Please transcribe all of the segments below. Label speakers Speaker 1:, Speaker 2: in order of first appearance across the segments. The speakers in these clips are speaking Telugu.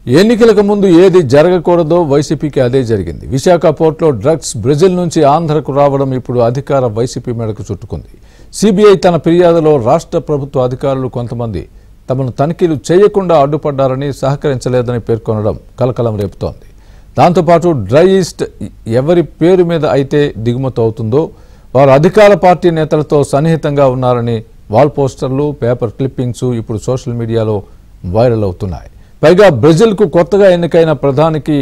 Speaker 1: ఎన్నికలకు ముందు ఏది జరగకూడదో వైసీపీకి అదే జరిగింది. విశాఖ పోర్టులో డ్రగ్స్ బ్రెజిల్ నుంచి ఆంధ్రకు రావడం ఇప్పుడు అధికార వైసీపీ మేడకు చుట్టుకుంది. సిబిఐ తన ఫిర్యాదులో రాష్ట్ర ప్రభుత్వ అధికారులు కొంతమంది తమను తనిఖీలు చేయకుండా అడ్డుపడ్డారని, సహకరించలేదని పేర్కొనడం కలకలం రేపుతోంది. దాంతోపాటు డ్రై ఈస్ట్ ఎవరి పేరు మీద అయితే దిగుమతి అవుతుందో వారు అధికార పార్టీ నేతలతో సన్నిహితంగా ఉన్నారని వాల్ పోస్టర్లు, పేపర్ క్లిప్పింగ్స్ ఇప్పుడు సోషల్ మీడియాలో వైరల్ అవుతున్నాయి. పైగా బ్రెజిల్కు కొత్తగా ఎన్నికైన ప్రధానికి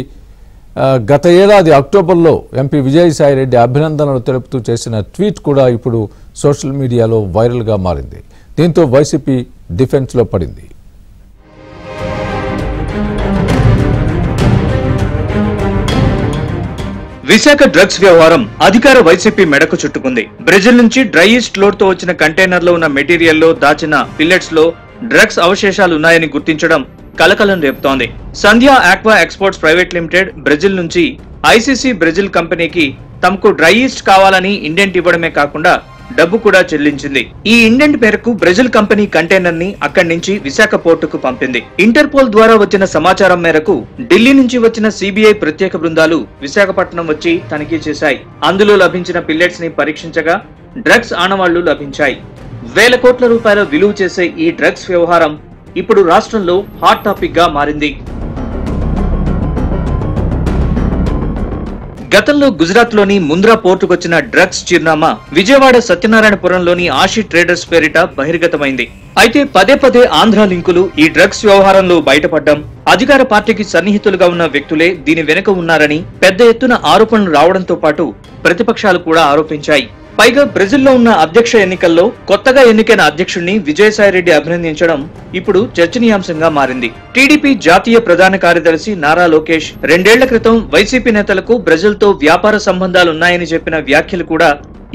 Speaker 1: గత ఏడాది అక్టోబర్లో ఎంపీ విజయసాయిరెడ్డి అభినందనలు తెలుపుతూ చేసిన ట్వీట్ కూడా ఇప్పుడు సోషల్ మీడియాలో వైరల్గా మారింది. దీంతో వైసీపీ డిఫెన్స్లో పడింది.
Speaker 2: విశాఖ డ్రగ్స్ వ్యవహారం అధికార వైసీపీ మెడకు చుట్టుకుంది. బ్రెజిల్ నుంచి డ్రై ఈస్ట్ లోడ్ తో వచ్చిన కంటైనర్ లో ఉన్న మెటీరియల్ లో దాచిన పిల్లెట్స్ లో డ్రగ్స్ అవశేషాలు ఉన్నాయని గుర్తించడం కలకలం రేపుతోంది. Sandhya aqua exports private limited Brazil నుంచి ఐసీసీ బ్రెజిల్ కంపెనీకి తమకు డ్రై ఈస్ట్ కావాలని ఇండెంట్ ఇవ్వడమే కాకుండా డబ్బు కూడా చెల్లించింది. ఈ ఇండెంట్ మేరకు బ్రెజిల్ కంపెనీ కంటైనర్ ని అక్కడి నుంచి విశాఖ పోర్టుకు పంపింది. ఇంటర్పోల్ ద్వారా వచ్చిన సమాచారం మేరకు ఢిల్లీ నుంచి వచ్చిన సిబిఐ ప్రత్యేక బృందాలు విశాఖపట్నం వచ్చి తనిఖీ చేశాయి. అందులో లభించిన పిల్లెట్స్ ని పరీక్షించగా డ్రగ్స్ ఆనవాళ్లు లభించాయి. వేల కోట్ల రూపాయల విలువ చేసే ఈ డ్రగ్స్ వ్యవహారం ఇప్పుడు రాష్ట్రంలో హాట్ టాపిక్ గా మారింది. గతంలో గుజరాత్ లోని ముంద్రా పోర్టుకొచ్చిన డ్రగ్స్ చిరునామా విజయవాడ సత్యనారాయణపురంలోని ఆషి ట్రేడర్స్ పేరిట బహిర్గతమైంది. అయితే పదే పదే ఆంధ్ర లింకులు ఈ డ్రగ్స్ వ్యవహారంలో బయటపడ్డం, అధికార పార్టీకి సన్నిహితులుగా ఉన్న వ్యక్తులే దీని వెనుక ఉన్నారని పెద్ద ఎత్తున ఆరోపణలు రావడంతో పాటు ప్రతిపక్షాలు కూడా ఆరోపించాయి. పైగా బ్రెజిల్లో ఉన్న అధ్యక్ష ఎన్నికల్లో కొత్తగా ఎన్నికైన అధ్యక్షుడిని విజయసాయిరెడ్డి అభినందించడం ఇప్పుడు చర్చనీయాంశంగా మారింది. టీడీపీ జాతీయ ప్రధాన కార్యదర్శి నారా లోకేష్ 2 ఏళ్ల క్రితం వైసీపీ నేతలకు బ్రెజిల్తో వ్యాపార సంబంధాలున్నాయని చెప్పిన వ్యాఖ్యలు కూడా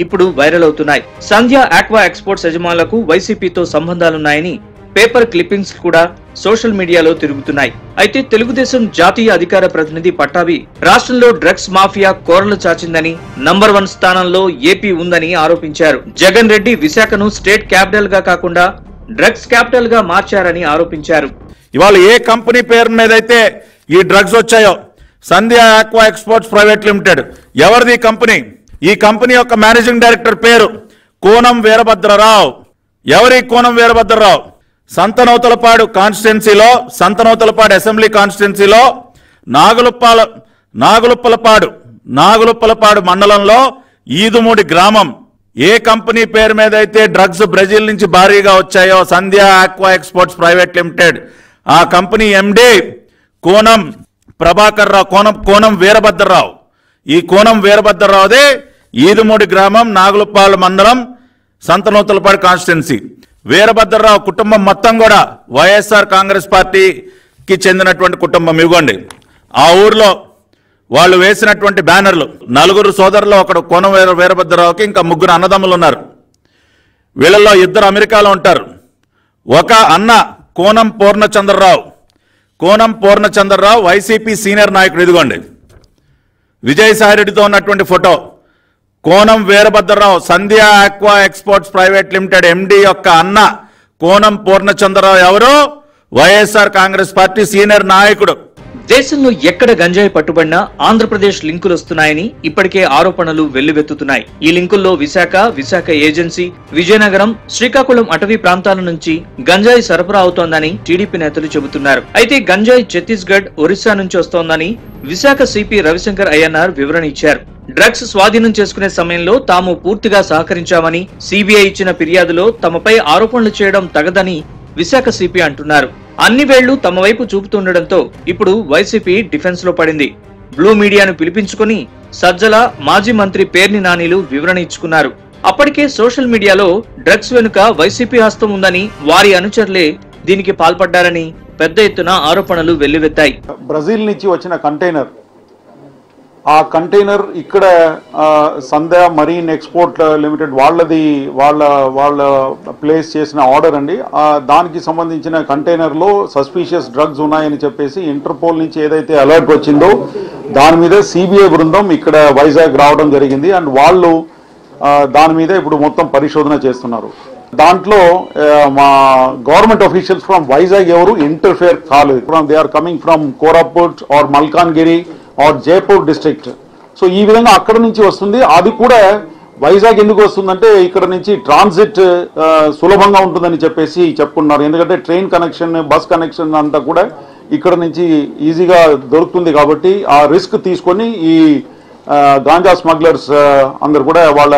Speaker 2: ఇప్పుడు వైరల్ అవుతున్నాయి. సంధ్యా ఆక్వా ఎక్స్పోర్ట్స్ యజమానులకు వైసీపీతో సంబంధాలున్నాయని పేపర్ క్లిప్పింగ్స్ కూడా సోషల్ మీడియాలో తిరుగుతున్నాయి. అయితే తెలుగుదేశం జాతీయ అధికార ప్రతినిధి పట్టాభి రాష్ట్రంలో డ్రగ్స్ మాఫియా కోరలు చాచిందని, నంబర్ 1 స్థానంలో ఏపీ ఉందని ఆరోపించారు. జగన్ రెడ్డి విశాఖను స్టేట్ క్యాపిటల్ గా కాకుండా డ్రగ్స్ క్యాపిటల్ గా మార్చారని ఆరోపించారు.
Speaker 3: ఇవాళ ఏ కంపెనీ పేరు మీద అయితే ఈ డ్రగ్స్ వచ్చాయో, సంధ్యా ఆక్వా ఎక్స్పోర్ట్స్ ప్రైవేట్ లిమిటెడ్, ఎవరిది కంపెనీ? ఈ కంపెనీ యొక్క మేనేజింగ్ డైరెక్టర్ పేరు కోనం వీరభద్రరావు. ఎవరి కోనం వీరభద్రరావు? సంతనూతలపాడు కాన్స్టిట్యున్సీలో, సంతనూతలపాడు అసెంబ్లీ కాన్స్టిట్యున్సీలో నాగులుప్పలపాడు మండలంలో ఈదుమూడి గ్రామం. ఏ కంపెనీ పేరు మీద అయితే డ్రగ్స్ బ్రెజిల్ నుంచి భారీగా వచ్చాయో, సంధ్యా ఆక్వా ఎక్స్పోర్ట్స్ ప్రైవేట్ లిమిటెడ్, ఆ కంపెనీ ఎండి కోనం ప్రభాకర్ రావు, కోనం వీరభద్రరావు. ఈ కోనం వీరభద్రరావుదే ఈదుమూడి గ్రామం, నాగులుప్పాల మండలం, సంతనూతలపాడు కాన్స్టిట్యున్సీ. వీరభద్రరావు కుటుంబం మొత్తం కూడా వైఎస్ఆర్ కాంగ్రెస్ పార్టీకి చెందినటువంటి కుటుంబం. ఇవ్వండి, ఆ ఊర్లో వాళ్ళు వేసినటువంటి బ్యానర్లు, 4 సోదరులు, ఒకడు కోనం వీరభద్రరావుకి ఇంకా 3 అన్నదమ్ములు ఉన్నారు. వీళ్ళల్లో 2 అమెరికాలో ఉంటారు. ఒక అన్న కోనం పూర్ణచంద్రరావు వైసీపీ సీనియర్ నాయకుడు. ఇదిగోండి విజయసాయిరెడ్డితో ఉన్నటువంటి photo. Konam Veerabhadrarao Sandhya aqua exports private limited MD యొక్క అన్న కోనం పూర్ణచంద్రరావు ఎవరు? వైఎస్ఆర్ కాంగ్రెస్ పార్టీ సీనియర్ నాయకుడు.
Speaker 2: దేశంలో ఎక్కడ గంజాయి పట్టుబడినా ఆంధ్రప్రదేశ్ లింకులు వస్తున్నాయని ఇప్పటికే ఆరోపణలు వెల్లువెత్తుతున్నాయి. ఈ లింకుల్లో విశాఖ ఏజెన్సీ, విజయనగరం, శ్రీకాకుళం అటవీ ప్రాంతాల నుంచి గంజాయి సరఫరా అవుతోందని టీడీపీ నేతలు చెబుతున్నారు. అయితే గంజాయి ఛత్తీస్గఢ్, ఒరిస్సా నుంచి వస్తోందని విశాఖ సిపి రవిశంకర్ అయ్యన్నార్ వివరణ ఇచ్చారు. డ్రగ్స్ స్వాధీనం చేసుకునే సమయంలో తాము పూర్తిగా సహకరించామని, సిబిఐ ఇచ్చిన ఫిర్యాదులో తమపై ఆరోపణలు చేయడం తగదని విశాఖ సిపి అంటున్నారు. అన్ని వేళ్లు తమ వైపు చూపుతుండటంతో ఇప్పుడు వైసీపీ డిఫెన్స్ లో పడింది. బ్లూ మీడియాను పిలిపించుకుని సజ్జల, మాజీ మంత్రి పేర్ని నానిలు వివరణ ఇచ్చుకున్నారు. అప్పటికే సోషల్ మీడియాలో డ్రగ్స్ వెనుక వైసీపీ హస్తం ఉందని, వారి అనుచరులే దీనికి పాల్పడ్డారని పెద్ద ఎత్తున ఆరోపణలు వెల్లువెత్తాయి.
Speaker 4: బ్రెజిల్ నుంచి వచ్చిన కంటైనర్, ఆ కంటైనర్ ఇక్కడ సంధ్యా మరీన్ ఎక్స్పోర్ట్ లిమిటెడ్ వాళ్ళ ప్లేస్ చేసిన ఆర్డర్ అండి. దానికి సంబంధించిన కంటైనర్లో సస్పీషియస్ డ్రగ్స్ ఉన్నాయని చెప్పేసి ఇంటర్పోల్ నుంచి ఏదైతే అలర్ట్ వచ్చిందో దాని మీద సిబిఐ బృందం ఇక్కడ వైజాగ్ రావడం జరిగింది. అండ్ వాళ్ళు దాని మీద ఇప్పుడు మొత్తం పరిశోధన చేస్తున్నారు. దాంట్లో మా గవర్నమెంట్ అఫీషియల్స్ ఫ్రమ్ వైజాగ్ ఎవరు ఇంటర్ఫేర్ కాలేదు. They are coming from Koraput or Malkangiri or Jeypore district. So ఈ విధంగా అక్కడ నుంచి వస్తుంది. అది కూడా వైజాగ్ ఎందుకు వస్తుందంటే ఇక్కడ నుంచి ట్రాన్సిట్ సులభంగా ఉంటుందని చెప్పేసి చెప్పుకున్నారు. ఎందుకంటే ట్రైన్ కనెక్షన్, బస్ కనెక్షన్ అంతా కూడా ఇక్కడ నుంచి ఈజీగా దొరుకుతుంది. కాబట్టి ఆ రిస్క్ తీసుకొని ఈ గాంజా స్మగ్లర్స్ అందరు కూడా వాళ్ళ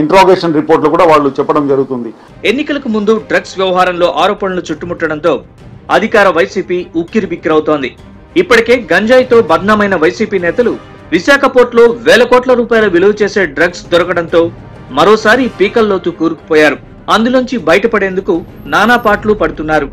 Speaker 4: ఇంట్రాగేషన్ రిపోర్ట్ లో కూడా వాళ్ళు చెప్పడం జరుగుతుంది.
Speaker 2: ఎన్నికలకు ముందు డ్రగ్స్ వ్యవహారంలో ఆరోపణలు చుట్టుముట్టడంతో అధికార వైసీపీ ఉక్కిరిబిక్కిరవుతోంది. ఇప్పటికే గంజాయితో బద్నామైన వైసీపీ నేతలు విశాఖ పోర్టులో వేల కోట్ల రూపాయల విలువ చేసే డ్రగ్స్ దొరకడంతో మరోసారి పీకల్లోతు కూరుకుపోయారు. అందులోంచి బయటపడేందుకు నానా పాట్లు పడుతున్నారు.